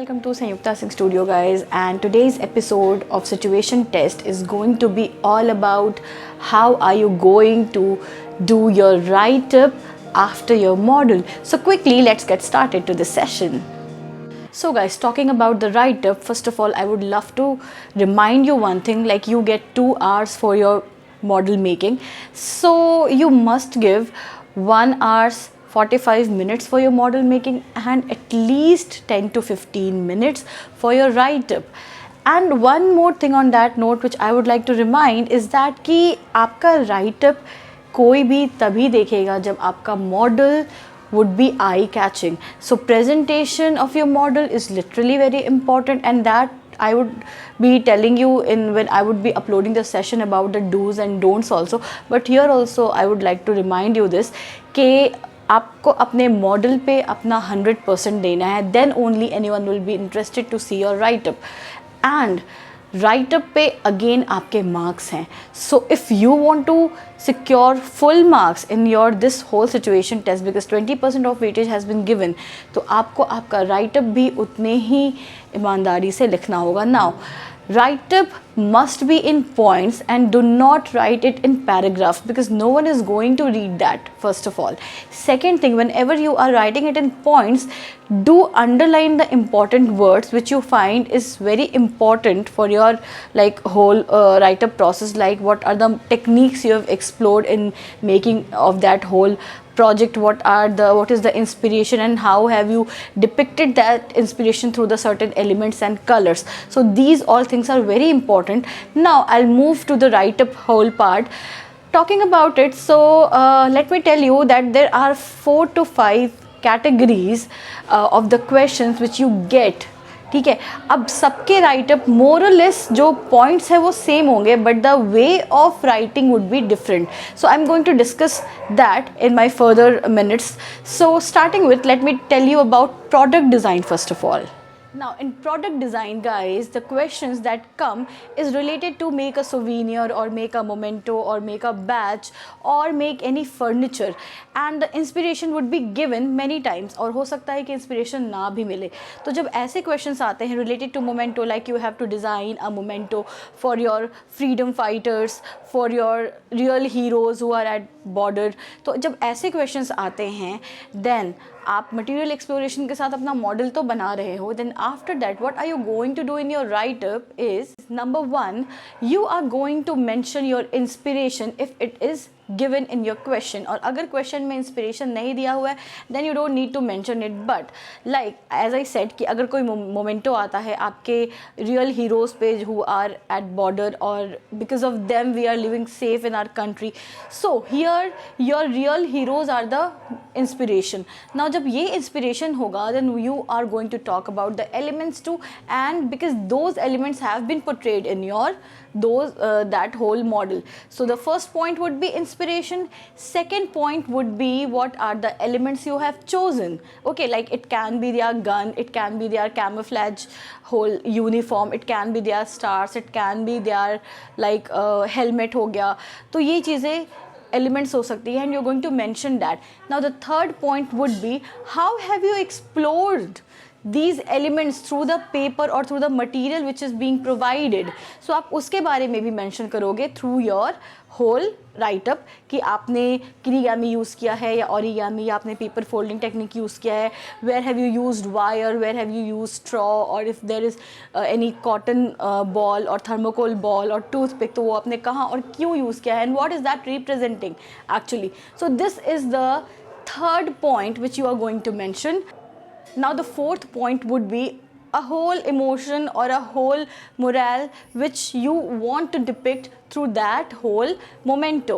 welcome to Sanyukta Singh Studio, guys, and today's episode of Situation Test is going to be all about how are you going to do your write-up after your model. So quickly, let's get started to this session. So guys, talking about the write-up, first of all, I would love to remind you one thing, like you get 2 hours for your model making. So you must give 1 hour 45 minutes for your model making and at least 10 to 15 minutes for your write-up. And one more thing on that note which I would like to remind is that कि आपका write-up कोई भी तभी देखेगा जब आपका model would be eye-catching. So presentation of your model is literally very important, and that I would be telling you in when I would be uploading the session about the do's and don'ts also. But here also I would like to remind you this कि आपको अपने model पे अपना 100% देना है, then only anyone will be interested to see your write-up. And write-up पे again आपके marks हैं. So if you want to secure full marks in your this whole situation test, because 20% of weightage has been given, तो आपको आपका write-up भी उतने ही ईमानदारी से लिखना होगा. Now write-up must be in points and do not write it in paragraphs because no one is going to read that, first of all. Second thing, whenever you are writing it in points, do underline the important words which you find is very important for your like whole write-up process, like what are the techniques you have explored in making of that whole project, what is the inspiration and how have you depicted that inspiration through the certain elements and colors. So these all things are very important. Now I'll move to the write-up whole part. Talking about it, so let me tell you that there are 4 to 5 categories of the questions which you get. ठीक है, अब सबके write up मोरलेस जो points है वो same होंगे, but the way of writing would be different. So I am going to discuss that in my further minutes. So starting with, let me tell you about product design first of all. Now in product design, guys, the questions that come is related to make a souvenir or make a memento or make a badge or make any furniture, and the inspiration would be given many times और हो सकता है कि inspiration ना भी मिले. तो जब ऐसे questions आते हैं related to memento, like you have to design a memento for your freedom fighters, for your real heroes who are at border, तो जब ऐसे questions आते हैं then आप मटीरियल एक्सप्लोरेशन के साथ अपना मॉडल तो बना रहे हो. Then after that what are you going to do in your writeup is, number 1, you are going to mention your inspiration if it is given in your question. और अगर question में inspiration नहीं दिया हुआ है then you don't need to mention it. But like as I said कि अगर कोई momento आता है आपके real heroes पे who are at border और because of them we are living safe in our country, so here your real heroes are the inspiration. Now जब ये inspiration होगा then you are going to talk about the elements too, and because those elements have been portrayed in your that whole model. So the first point would be inspiration. Second point would be what are the elements you have chosen. Okay, like it can be their gun, it can be their camouflage whole uniform, it can be their stars, it can be their like helmet हो गया. तो ये चीज़ें elements हो सकती है and you're going to mention that. Now the third point would be how have you explored these elements through the paper or through the material which is being provided. So आप उसके बारे में भी mention करोगे through your whole write-up कि आपने kirigami use किया है या origami या आपने paper folding technique यूज़ किया है, where have you used wire, where have you used straw, or if there is any cotton ball or thermocol ball or toothpick तो वो आपने कहाँ और क्यों यूज़ किया है, and what is that representing actually. So this is the third point which you are going to mention. Now the fourth point would be a whole emotion or a whole morale which you want to depict through that whole memento.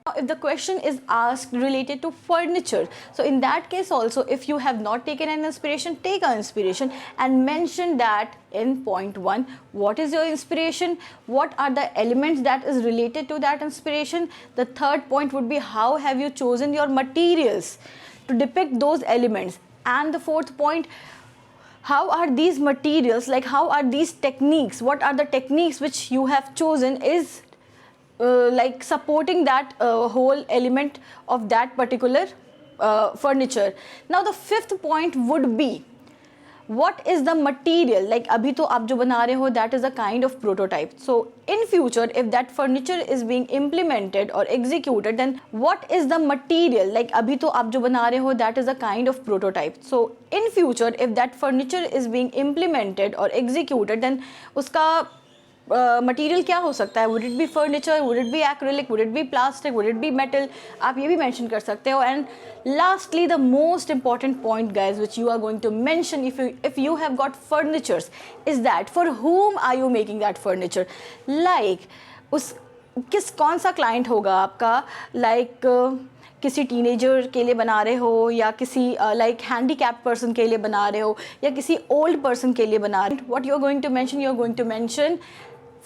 Now if the question is asked related to furniture, so in that case also if you have not taken an inspiration, take an inspiration and mention that in point 1. What is your inspiration? What are the elements that is related to that inspiration? The third point would be how have you chosen your materials to depict those elements? And the fourth point, how are these materials, like how are these techniques, what are the techniques which you have chosen is like supporting that whole element of that particular furniture. Now the fifth point would be what is the material, like अभी तो आप जो बना रहे हो that is a kind of prototype. So in future if that furniture is being implemented or executed, then what is the material, like अभी तो आप जो बना रहे हो that is a kind of prototype. So in future if that furniture is being implemented or executed, then उसका material क्या हो सकता है, would it be furniture, would it be acrylic, would it be plastic, would it be metal, आप ये भी mention कर सकते हो. And lastly the most important point guys which you are going to mention if you have got furnitures is that for whom are you making that furniture, like उस कौन सा client होगा आपका, लाइक किसी teenager के लिए बना रहे हो, या किसी लाइक हैंडीकैप पर्सन के लिए बना रहे हो, या किसी ओल्ड पर्सन के लिए बना रहे हो. What you are going to mention, you are going to mention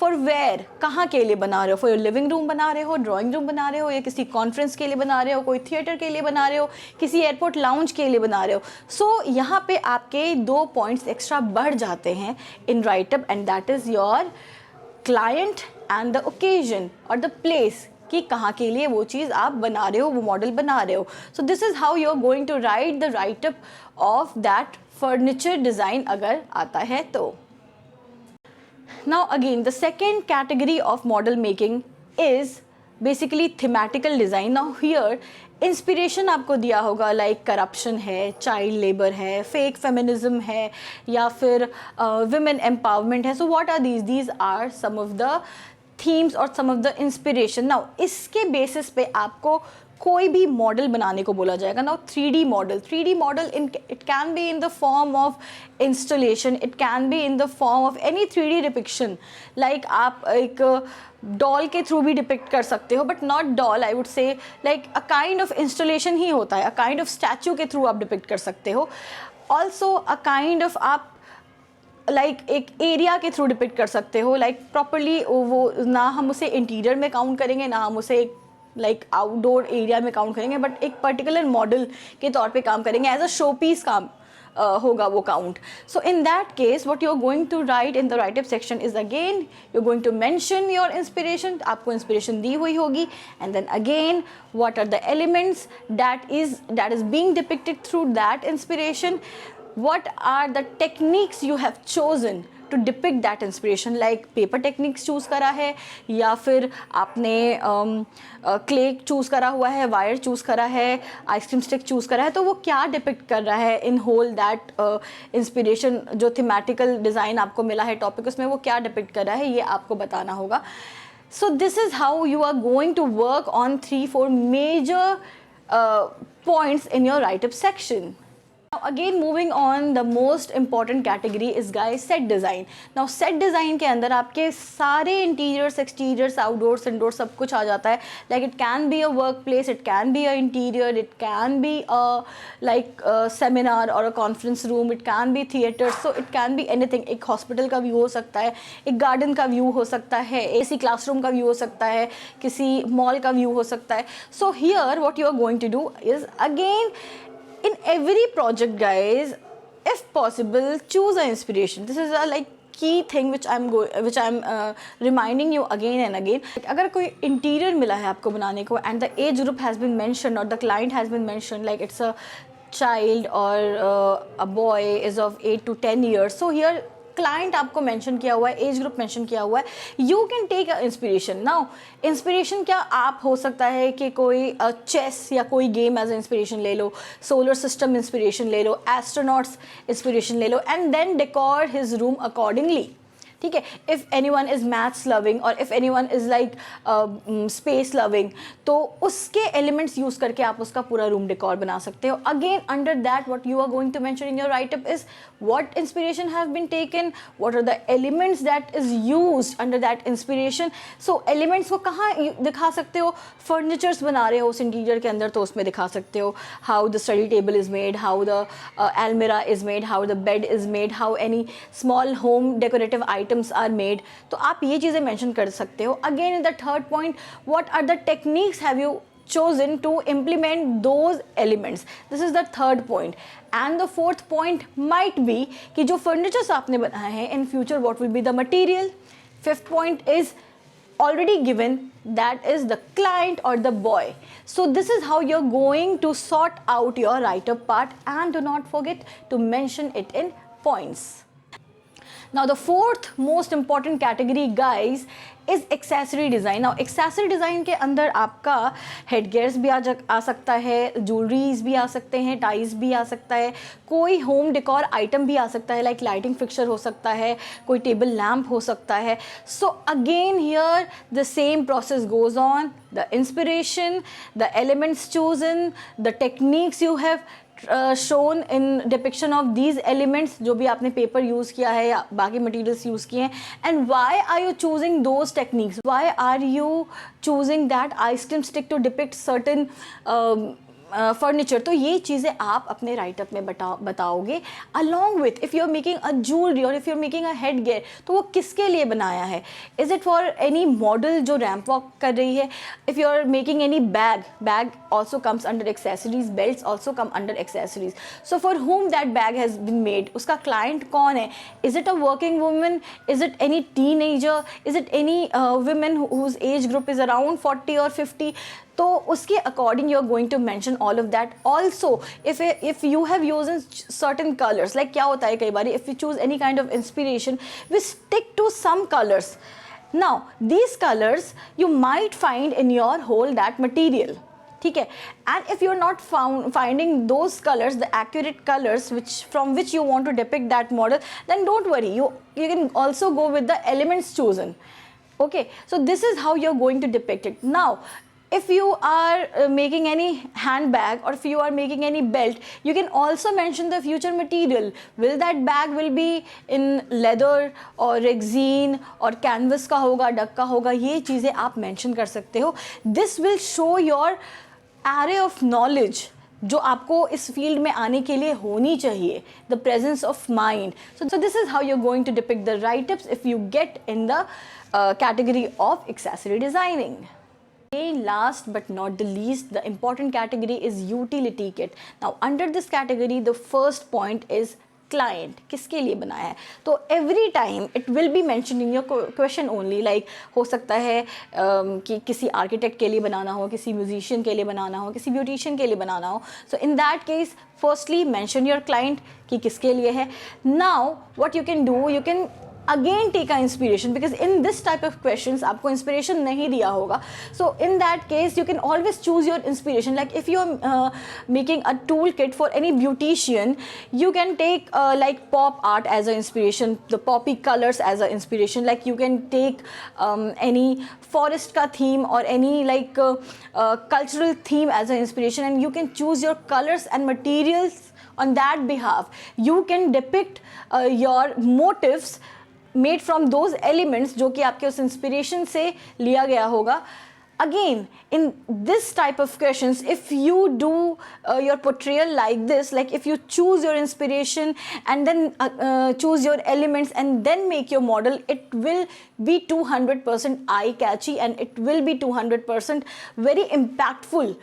for where, कहाँ के लिए बना रहे हो, फॉर योर लिविंग रूम बना रहे हो, ड्राइंग रूम बना रहे हो, या किसी कॉन्फ्रेंस के लिए बना रहे हो, कोई थिएटर के लिए बना रहे हो, किसी एयरपोर्ट लाउंज के लिए बना रहे हो. सो यहाँ पे आपके 2 पॉइंट्स एक्स्ट्रा बढ़ जाते हैं in write up, and that is your client and the occasion और द प्लेस, कि कहाँ के लिए वो चीज़ आप बना रहे हो, वो मॉडल बना रहे हो. So this is how you are going to write the writeup of that furniture design अगर आता है तो. Now again the second category of model making is basically thematical design. Now here inspiration आपको दिया होगा, लाइक करप्शन है, child labour है, fake feminism है, या फिर women empowerment है. So what are these are some of the themes or some of the inspiration. Now इसके बेसिस पे आपको कोई भी मॉडल बनाने को बोला जाएगा. Now 3D model it can be in the form of installation, it can be in the form of any 3D depiction. like आप एक डॉल के थ्रू भी डिपिक्ट कर सकते हो, but not doll, I would say like a kind of installation ही होता है, अ काइंड ऑफ स्टैचू के थ्रू आप डिपिक्ट कर सकते हो. ऑल्सो अ काइंड ऑफ आप लाइक एक एरिया के थ्रू डिपिक्ट कर सकते हो, लाइक प्रॉपरली वो ना हम उसे इंटीरियर में काउंट करेंगे, ना हम उसे एक लाइक आउटडोर एरिया में काउंट करेंगे, बट एक पर्टिकुलर मॉडल के तौर पे काम करेंगे, एज अ शो पीस काम होगा वो count. So in that case what you are going to write in the writeup section is again you are going to mention your inspiration, आपको इंस्पिरेशन दी हुई होगी, and then again what are the elements that is being depicted through that inspiration, what are the techniques you have chosen to depict that inspiration, like paper techniques choose करा है, या फिर आपने clay choose करा हुआ है, wire choose करा है, आइसक्रीम स्टिक choose करा है, तो वो क्या डिपिक्ट कर रहा है इन होल दैट इंस्पिरेशन, जो थीमेटिकल डिज़ाइन आपको मिला है टॉपिक, उसमें वो क्या डिपिक्ट कर रहा है, ये आपको बताना होगा. So this is how you are going to work on 3-4 major points in your write-up section. Now again moving on, the most important category is guys set design. Now set design के अंदर आपके सारे interiors, exteriors, outdoors, indoors सब कुछ आ जाता है. Like it can be a workplace, it can be a interior, it can be a like a seminar or a conference room, it can be theater, so it can be anything. एक hospital का view हो सकता है, एक garden का view हो सकता है, किसी classroom का view हो सकता है, किसी mall का view हो सकता है. So here what you are going to do is again in every project guys, if possible choose an inspiration. This is a like key thing which I'm reminding you again and again. अगर कोई interior मिला है आपको बनाने को and the age group has been mentioned or the client has been mentioned, like it's a child or a boy is of 8 to 10 years, so here client आपको mention किया हुआ है, एज ग्रुप मेंशन किया हुआ है, you can take a inspiration. Now inspiration क्या आप हो सकता है कि कोई चेस या कोई गेम एज इंस्पिरेशन ले लो, सोलर सिस्टम इंस्पिरेशन ले लो, एस्ट्रोनॉट्स इंस्पिरेशन ले लो, and then decor his room accordingly. ठीक है, if anyone is maths loving और if anyone is like space loving, तो उसके एलिमेंट्स यूज़ करके आप उसका पूरा रूम डेकोर बना सकते हो. Again under that what you are going to mention in your writeup is what inspiration have been taken, what are the elements that is used under that inspiration. So elements को कहाँ दिखा सकते हो, furnitures बना रहे हो उस interior के अंदर तो उसमें दिखा सकते हो, how the study table is made, how the almirah is made, how the bed is made, how any small home decorative items are made, तो आप ये चीज़ें मेंशन कर सकते हो. Again in the third point, what are the techniques have you chosen to implement those elements. This is the third point. And the fourth point might be कि जो furnitures आपने बनाए हैं in future what will be the material. Fifth point is already given, that is the client or the boy. So this is how you're going to sort out your write-up part, and do not forget to mention it in points. Now the fourth most important category guys is accessory design. Now accessory design के अंदर आपका head gears भी आ सकता है, jewelleries भी आ सकते हैं, ties भी आ सकता है, कोई होम डेकोर आइटम भी आ सकता है, लाइक लाइटिंग फिक्सचर हो सकता है, कोई टेबल लैम्प हो सकता है. So again here the same process goes on. The inspiration, the elements chosen, the techniques you have shown in depiction of these elements, जो भी आपने पेपर यूज़ किया है या बाकी मटेरियल्स यूज़ किए हैं, and why are you choosing those techniques, why are you choosing that ice cream stick to depict certain furniture. तो ये चीज़ें आप अपने राइटअप में बताओगे. Along with if you are making a jewellery और if you are making a head gear, तो वो किसके लिए बनाया है. Is it for any model जो रैम्प वॉक कर रही है. If you are making any bag also comes under accessories, belts also come under accessories. So for whom that bag has been made, उसका क्लाइंट कौन है. Is it a working woman, is it any teenager, is it any women whose age group is around 40 और 50. तो उसके according you are going to mention all of that. Also if you have used certain colours, like क्या होता है कई बार if you choose any kind of inspiration, we stick to some colours. Now these colours you might find in your whole that material. ठीक है. And if you are not finding those colors, the accurate colors from which you want to depict that model, then don't worry, you can also go with the elements chosen. Okay, so this is how you're going to depict it. Now if you are making any handbag or if you are making any belt, you can also mention the future material. Will that bag will be in leather or rexine और canvas का होगा, duck का होगा, ये चीज़ें आप mention कर सकते हो. This will show your array of knowledge जो आपको इस फील्ड में आने के लिए होनी चाहिए. The presence of mind. So this is how you're going to depict the write-ups if you get in the category of accessory designing. Last but not the least, the important category is utility kit. Now under this category the first point is client, किसके लिए बनाया है. तो every time it will be mentioned in your question only, like हो सकता है कि किसी आर्किटेक्ट के लिए बनाना हो, किसी म्यूजिशियन के लिए बनाना हो, किसी ब्यूटिशियन के लिए बनाना हो. So in that case firstly mention your client कि किसके लिए है. Now what you can do, you can again take a inspiration, because in this type of questions आपको inspiration नहीं दिया होगा. So in that case you can always choose your inspiration. Like if you are making a toolkit for any beautician, you can take like pop art as an inspiration, the poppy colors as an inspiration. Like you can take any forest ka theme or any like cultural theme as an inspiration, and you can choose your colors and materials on that behalf. You can depict your motifs made from those elements जो कि आपके उस inspiration से लिया गया होगा. Again, in this type of questions, if you do your portrayal like this, like if you choose your inspiration and then choose your elements and then make your model, it will be 200% eye-catchy and it will be 200% very impactful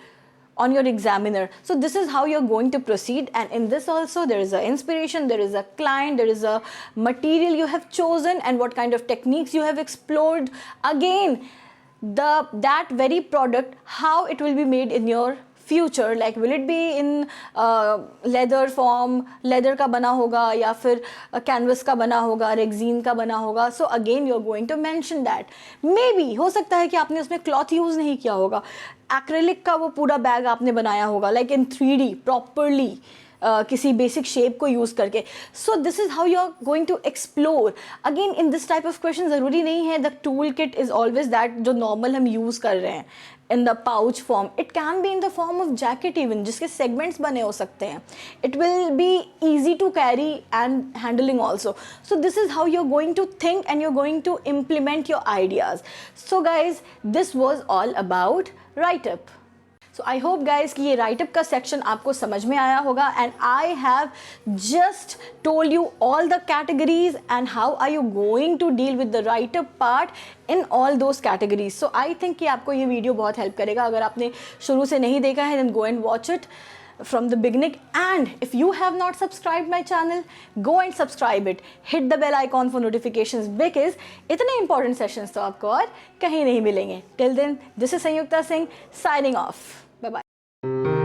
on your examiner. So this is how you're going to proceed, and in this also there is a inspiration, there is a client, there is a material you have chosen, and what kind of techniques you have explored. Again, that very product, how it will be made in your future, like will it be in leather form, leather का बना होगा या फिर canvas का बना होगा, rexine का बना होगा. So again you're going to mention that. Maybe हो सकता है कि आपने उसमें cloth use नहीं किया होगा, acrylic का वो पूरा बैग आपने बनाया होगा, like in 3D properly, किसी बेसिक शेप को यूज़ करके. So this is how you are going to explore. Again in this type of question ज़रूरी नहीं है the tool kit is always that जो नॉर्मल हम यूज़ कर रहे हैं in the pouch form. It can be in the form of jacket even, जिसके segments बने हो सकते हैं. It will be easy to carry and handling also. So this is how you're going to think and you're going to implement your ideas. So guys, this was all about write-up. So I hope guys कि ये write-up का section आपको समझ में आया होगा, and I have just told you all the categories and how are you going to deal with the write-up part in all those categories. So I think कि आपको ये वीडियो बहुत हेल्प करेगा. अगर आपने शुरू से नहीं देखा है then go and watch it from the beginning, and if you have not subscribed my channel, go and subscribe it, hit the bell icon for notifications, because इतने important sessions तो आपको और कहीं नहीं मिलेंगे. Till then, this is Sanyukta Singh signing off. Bye bye.